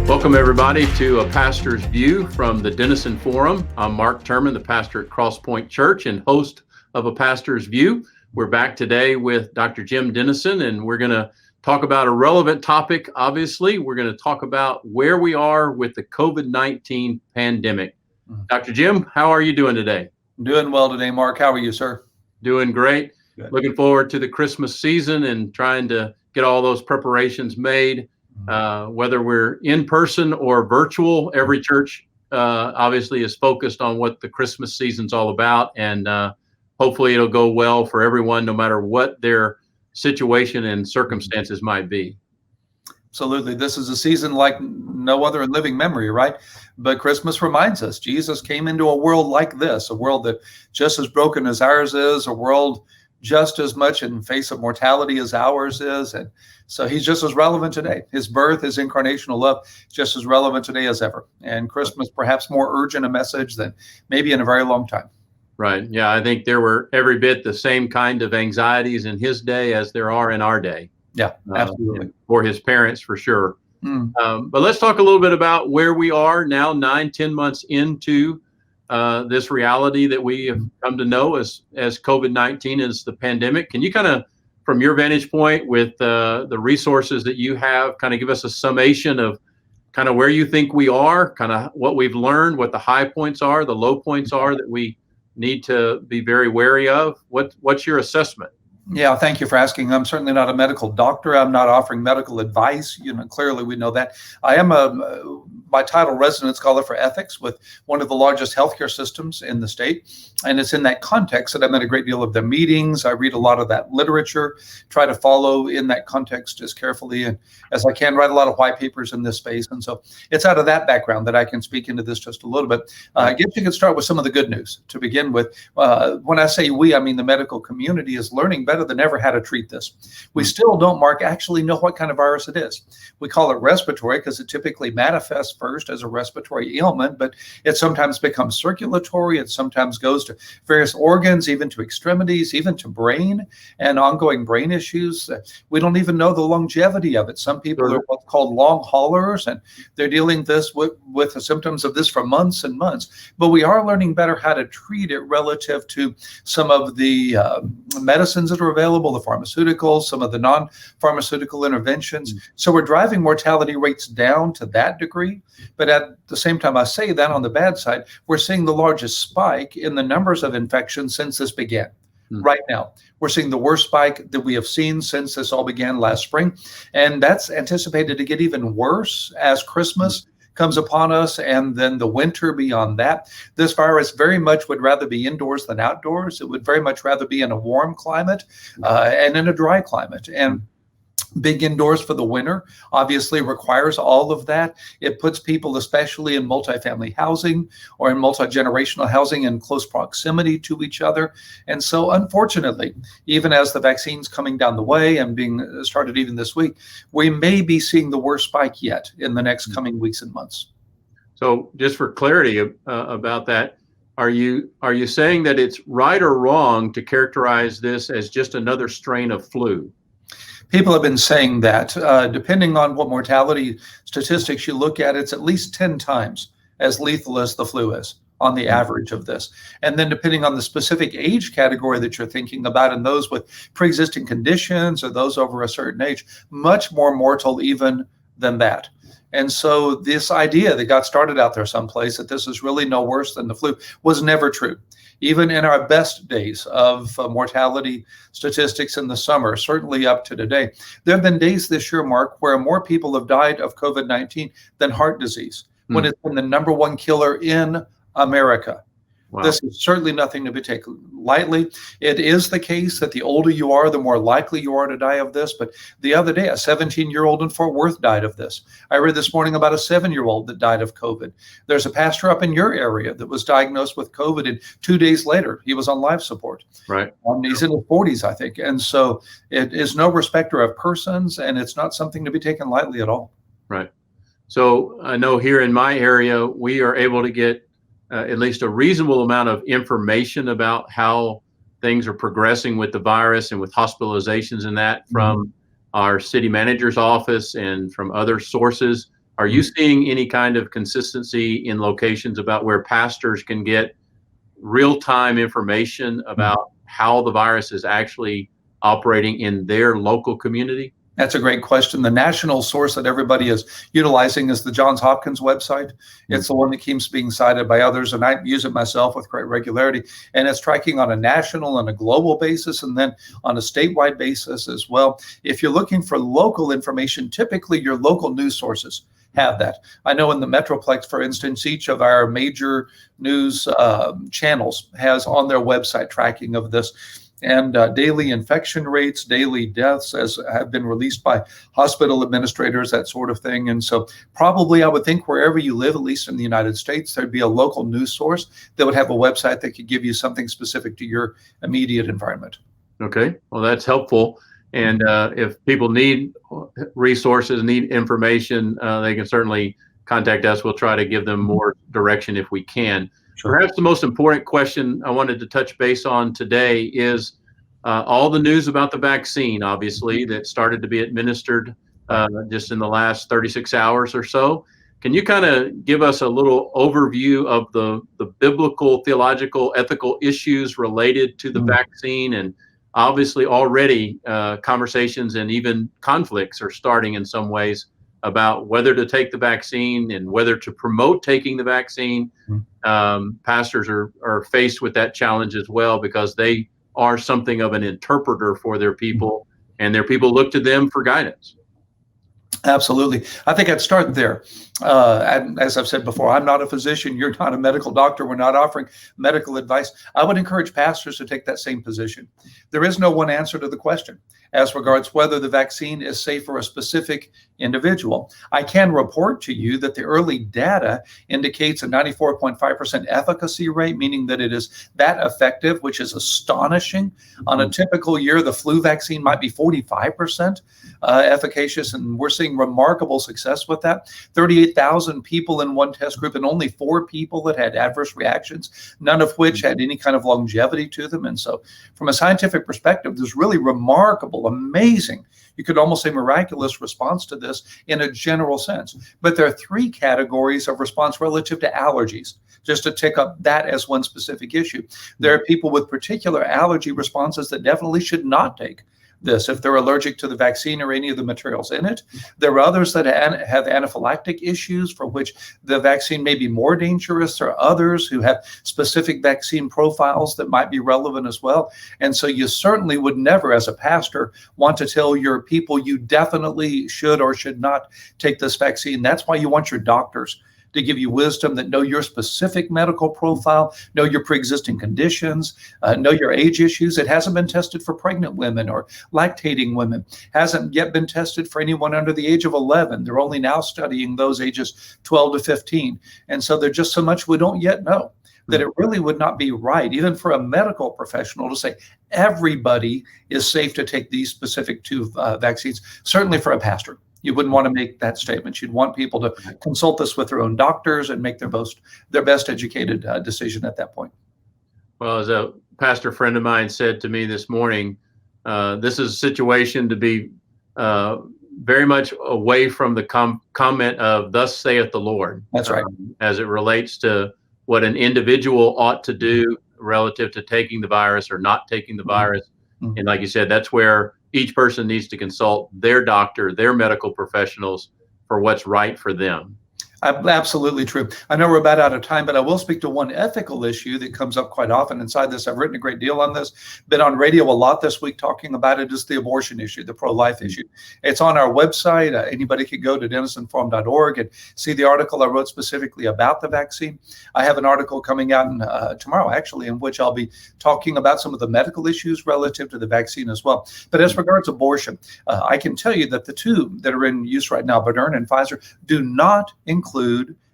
Welcome, everybody, to A Pastor's View from the Denison Forum. I'm Mark Turman, the pastor at Cross Point Church and host of A Pastor's View. We're back today with Dr. Jim Denison, and we're going to talk about a relevant topic, obviously. We're going to talk about where we are with the COVID-19 pandemic. Dr. Jim, how are you doing today? Doing well today, Mark. How are you, sir? Doing great. Good. Looking forward to the Christmas season and trying to get all those preparations made. Whether we're in person or virtual, every church obviously is focused on what the Christmas season's all about, and hopefully it'll go well for everyone, no matter what their situation and circumstances might be. Absolutely. This is a season like no other in living memory, right? But Christmas reminds us Jesus came into a world like this, a world that just as broken as ours is, a world just as much in face of mortality as ours is. And so he's just as relevant today. His birth, his incarnational love, just as relevant today as ever. And Christmas, perhaps more urgent a message than maybe in a very long time. Right. Yeah, I think there were every bit the same kind of anxieties in his day as there are in our day. Yeah, absolutely. For his parents, for sure. But let's talk a little bit about where we are now, 9-10 months into this reality that we have come to know as COVID-19 is the pandemic. Can you kind of, from your vantage point with the resources that you have, kind of give us a summation of kind of where you think we are, kind of what we've learned, what the high points are, the low points are that we need to be very wary of? What's your assessment? Yeah, thank you for asking. I'm certainly not a medical doctor. I'm not offering medical advice. Clearly we know that. I am by title, resident scholar for ethics with one of the largest healthcare systems in the state. And it's in that context that I'm at a great deal of the meetings. I read a lot of that literature, try to follow in that context as carefully and as I can, write a lot of white papers in this space. And so it's out of that background that I can speak into this just a little bit. I guess you can start with some of the good news to begin with. When I say we, I mean the medical community is learning better than ever how to treat this. We still don't, Mark, actually know what kind of virus it is. We call it respiratory because it typically manifests first as a respiratory ailment, but it sometimes becomes circulatory. It sometimes goes to various organs, even to extremities, even to brain and ongoing brain issues. We don't even know the longevity of it. Some people are what's called long haulers, and they're dealing with the symptoms of this for months and months. But we are learning better how to treat it relative to some of the medicines that are available, the pharmaceuticals, some of the non-pharmaceutical interventions. So we're driving mortality rates down to that degree. But at the same time, I say that on the bad side, we're seeing the largest spike in the numbers of infections since this began. Right now, we're seeing the worst spike that we have seen since this all began last spring. And that's anticipated to get even worse as Christmas comes upon us, and then the winter beyond that. This virus very much would rather be indoors than outdoors. It would very much rather be in a warm climate and in a dry climate. And big indoors for the winter obviously requires all of that. It puts people, especially in multifamily housing or in multi-generational housing, in close proximity to each other. And so unfortunately, even as the vaccine's coming down the way and being started even this week, we may be seeing the worst spike yet in the next coming weeks and months. So just for clarity about that, are you saying that it's right or wrong to characterize this as just another strain of flu? People have been saying that, depending on what mortality statistics you look at, it's at least 10 times as lethal as the flu is on the average of this. And then depending on the specific age category that you're thinking about, and those with pre-existing conditions or those over a certain age, much more mortal even than that. And so this idea that got started out there someplace that this is really no worse than the flu was never true. Even in our best days of mortality statistics in the summer, certainly up to today, there have been days this year, Mark, where more people have died of COVID-19 than heart disease, when it's been the number one killer in America. Wow. This is certainly nothing to be taken lightly. It is the case that the older you are, the more likely you are to die of this. But the other day, a 17-year-old in Fort Worth died of this. I read this morning about a 7-year-old that died of COVID. There's a pastor up in your area that was diagnosed with COVID, and 2 days later, he was on life support. Right. He's in his 40s, I think. And so it is no respecter of persons, and it's not something to be taken lightly at all. Right. So I know here in my area, we are able to get at least a reasonable amount of information about how things are progressing with the virus and with hospitalizations and that from our city manager's office and from other sources. Are you seeing any kind of consistency in locations about where pastors can get real-time information about how the virus is actually operating in their local community? That's a great question. The national source that everybody is utilizing is the Johns Hopkins website. It's the one that keeps being cited by others, and I use it myself with great regularity. And it's tracking on a national and a global basis, and then on a statewide basis as well. If you're looking for local information, typically your local news sources have that. I know in the Metroplex, for instance, each of our major news channels has on their website tracking of this. And daily infection rates, daily deaths as have been released by hospital administrators, that sort of thing. And so probably I would think wherever you live, at least in the United States, there'd be a local news source that would have a website that could give you something specific to your immediate environment. Okay, well, that's helpful. And if people need resources, need information, they can certainly contact us. We'll try to give them more direction if we can. Sure. Perhaps the most important question I wanted to touch base on today is all the news about the vaccine, obviously, that started to be administered just in the last 36 hours or so. Can you kind of give us a little overview of the biblical, theological, ethical issues related to the vaccine? And obviously already conversations and even conflicts are starting in some ways about whether to take the vaccine and whether to promote taking the vaccine. Pastors are faced with that challenge as well, because they are something of an interpreter for their people, and their people look to them for guidance. Absolutely. I think I'd start there. And as I've said before, I'm not a physician. You're not a medical doctor. We're not offering medical advice. I would encourage pastors to take that same position. There is no one answer to the question as regards whether the vaccine is safe for a specific individual. I can report to you that the early data indicates a 94.5% efficacy rate, meaning that it is that effective, which is astonishing. On a typical year, the flu vaccine might be 45% efficacious, and we're seeing remarkable success with that. 38,000 people in one test group, and only 4 people that had adverse reactions, none of which had any kind of longevity to them. And so from a scientific perspective, there's really remarkable, amazing, you could almost say miraculous response to this in a general sense. But there are 3 categories of response relative to allergies, just to take up that as one specific issue. There are people with particular allergy responses that definitely should not take this if they're allergic to the vaccine or any of the materials in it. There are others that have anaphylactic issues for which the vaccine may be more dangerous, or others who have specific vaccine profiles that might be relevant as well. And so you certainly would never, as a pastor, want to tell your people you definitely should or should not take this vaccine. That's why you want your doctors to give you wisdom, that know your specific medical profile, know your pre-existing conditions, know your age issues. It hasn't been tested for pregnant women or lactating women, hasn't yet been tested for anyone under the age of 11. They're only now studying those ages 12 to 15. And so there's just so much we don't yet know, that it really would not be right, even for a medical professional, to say everybody is safe to take these specific 2 vaccines. Certainly for a pastor, you wouldn't want to make that statement. You'd want people to consult this with their own doctors and make their best educated decision at that point. Well, as a pastor friend of mine said to me this morning, this is a situation to be very much away from the comment of "Thus saith the Lord." That's right. As it relates to what an individual ought to do relative to taking the virus or not taking the virus. And like you said, that's where each person needs to consult their doctor, their medical professionals, for what's right for them. Absolutely true. I know we're about out of time, but I will speak to one ethical issue that comes up quite often inside this. I've written a great deal on this, been on radio a lot this week talking about it, is the abortion issue, the pro-life issue. It's on our website. Anybody could go to denisonforum.org and see the article I wrote specifically about the vaccine. I have an article coming out tomorrow, actually, in which I'll be talking about some of the medical issues relative to the vaccine as well. But as regards abortion, I can tell you that the 2 that are in use right now, Moderna and Pfizer, do not include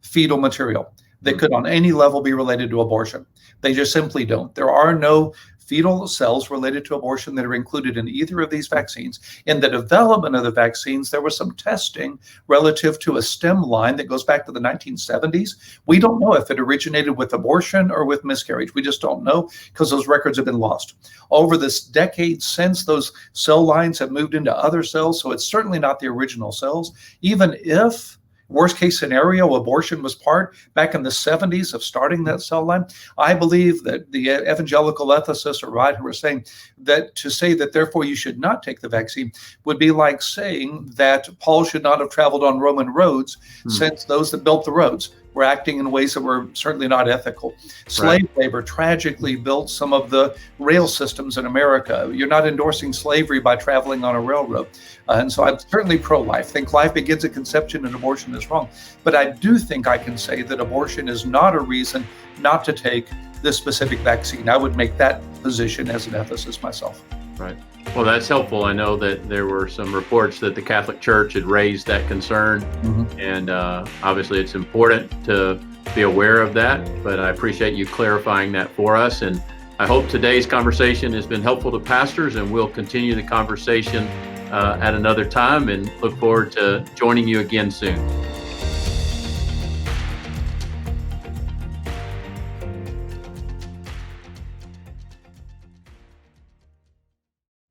fetal material that could on any level be related to abortion. They just simply don't. There are no fetal cells related to abortion that are included in either of these vaccines. In the development of the vaccines, there was some testing relative to a stem line that goes back to the 1970s. We don't know if it originated with abortion or with miscarriage. We just don't know, because those records have been lost. Over this decade since, those cell lines have moved into other cells, so it's certainly not the original cells. Even if worst case scenario, abortion was part back in the 70s of starting that cell line. I believe that the evangelical ethicists are right who are saying that to say that therefore you should not take the vaccine would be like saying that Paul should not have traveled on Roman roads, since those that built the roads were acting in ways that were certainly not ethical. Slave labor tragically built some of the rail systems in America. You're not endorsing slavery by traveling on a railroad. And so I'm certainly pro-life. Think life begins at conception and abortion is wrong. But I do think I can say that abortion is not a reason not to take this specific vaccine. I would make that position as an ethicist myself. Right. Well, that's helpful. I know that there were some reports that the Catholic Church had raised that concern, and obviously it's important to be aware of that, but I appreciate you clarifying that for us. And I hope today's conversation has been helpful to pastors, and we'll continue the conversation at another time, and look forward to joining you again soon.